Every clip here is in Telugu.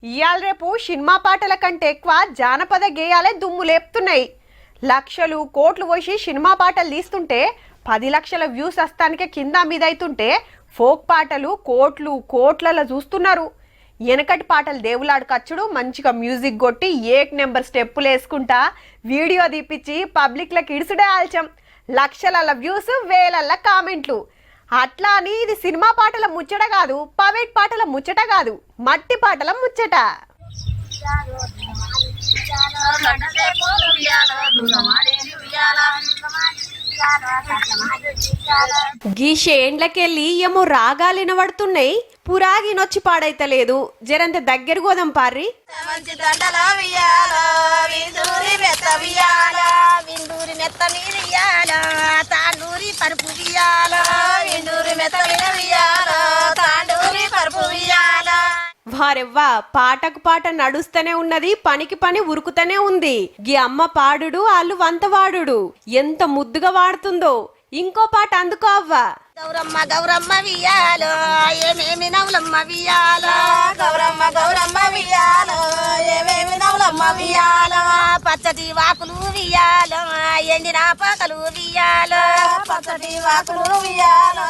ఇయాల రేపు సినిమా పాటల కంటే ఎక్కువ జానపద గేయాలే దుమ్ము లేపుతున్నాయి. లక్షలు కోట్లు పోసి సినిమా పాటలు తీస్తుంటే 10 లక్షల వ్యూస్ వస్తానికే కింద మీద అవుతుంటే ఫోక్ పాటలు కోట్లు కోట్లలో చూస్తున్నారు. వెనకటి పాటలు దేవులాడు కచ్చుడు మంచిగా మ్యూజిక్ కొట్టి ఏక్ నెంబర్ స్టెప్పులు వేసుకుంటా వీడియో తీపిచ్చి పబ్లిక్లకు ఇడుసుడే ఆల్చం. లక్షల వ్యూస్ వేలల్ల కామెంట్లు. అట్లా అని ఇది సినిమా పాటల ముచ్చట కాదు, పవేట్ పాటల ముచ్చట కాదు, మట్టి పాటల ముచ్చట. గీ షేండ్లకెళ్ళి ఏమో రాగాలు వినబడుతున్నాయి. పురాగినొచ్చి పాడైతలేదు. జరంత దగ్గర గోదాం పార్రి. వారెవ్వా పాటకు పాట నడుస్తూనే ఉన్నది, పనికి పని ఉరుకుతూనే ఉంది. గీ అమ్మ పాడుడు ఆళ్ళు వంత వాడుడు ఎంత ముద్దుగా వాడుతుందో. ఇంకో పాట అందుకో అవ్వా. గౌరమ్మ గౌరమ్మ వియాలో ఏమేమి నవ్వులమ్మ వియాలో, గౌరమ్మ గౌరమ్మ వియాలో ఏమేమి నవ్వులమ్మ వియాలో, పచ్చటి వాకులు వియాలో ఎండిన పాకలు వియాలో, పచ్చటి వాకులు వియాలో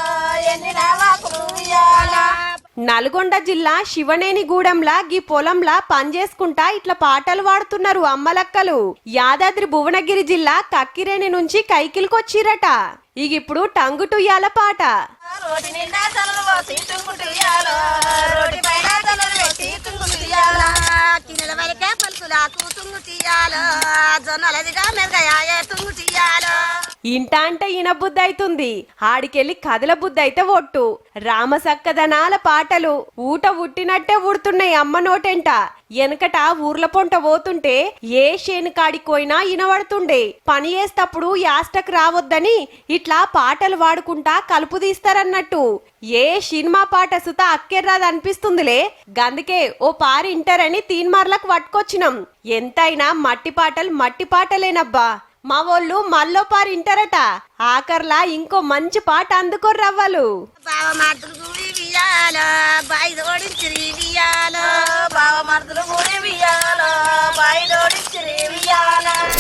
ఎండిన వాకులు వియాలో. నల్గొండ జిల్లా శివనేనిగూడెంలా గీ పొలంలా పనిచేసుకుంటా ఇట్లా పాటలు పాడుతున్నారు అమ్మలక్కలు. యాదాద్రి భువనగిరి జిల్లా కక్కిరేని నుంచి కైకిల్కొచ్చిరట. ఇప్పుడు టంగుటుయ్యాల పాట. రోటి నిండా తలలు పోసి టుంగుటుయ్యాలో, రోటి పైన తలలు పెట్టి టుంగుటుయ్యాలో, కిన్నెల వరకే పలుకులాకు తుంగుటియ్యాలో, జొన్నలదిగా మెరగయాయే తుంగుటియ్యాలో. ఇంట అంటే ఇన బుద్ధి అవుతుంది, ఆడికెళ్ళి కదల బుద్ధి అయితే ఒట్టు. రామసక్కదనాల పాటలు ఊట ఉట్టినట్టే ఉడుతున్నాయి అమ్మ నోటెంట. వెనకట ఊర్ల పొంట పోతుంటే ఏ శేను కాడికోయినా ఇనబడుతుండే. పని చేసేటప్పుడు యాస్టకు రావద్దని ఇట్లా పాటలు వాడుకుంటా కలుపు తీస్తారన్నట్టు. ఏ సినిమా పాట సుత అక్కెర్రాదు అనిపిస్తుందిలే. గందుకే ఓ పారి ఇంటారని తీన్మార్లకు పట్టుకొచ్చినాం. ఎంతైనా మట్టి పాటలేనబ్బా. మా వాళ్ళు మళ్ళో పారి ఇంటారట. ఆఖర్లా ఇంకో మంచి పాట అందుకోర్రవ్వలు. బావ మర్దులు కూడి వియాలో, బాయి జోడించిరి వియాలో, బావ మర్దులు కూడి వియాలో, బాయి జోడించిరి వియాలో.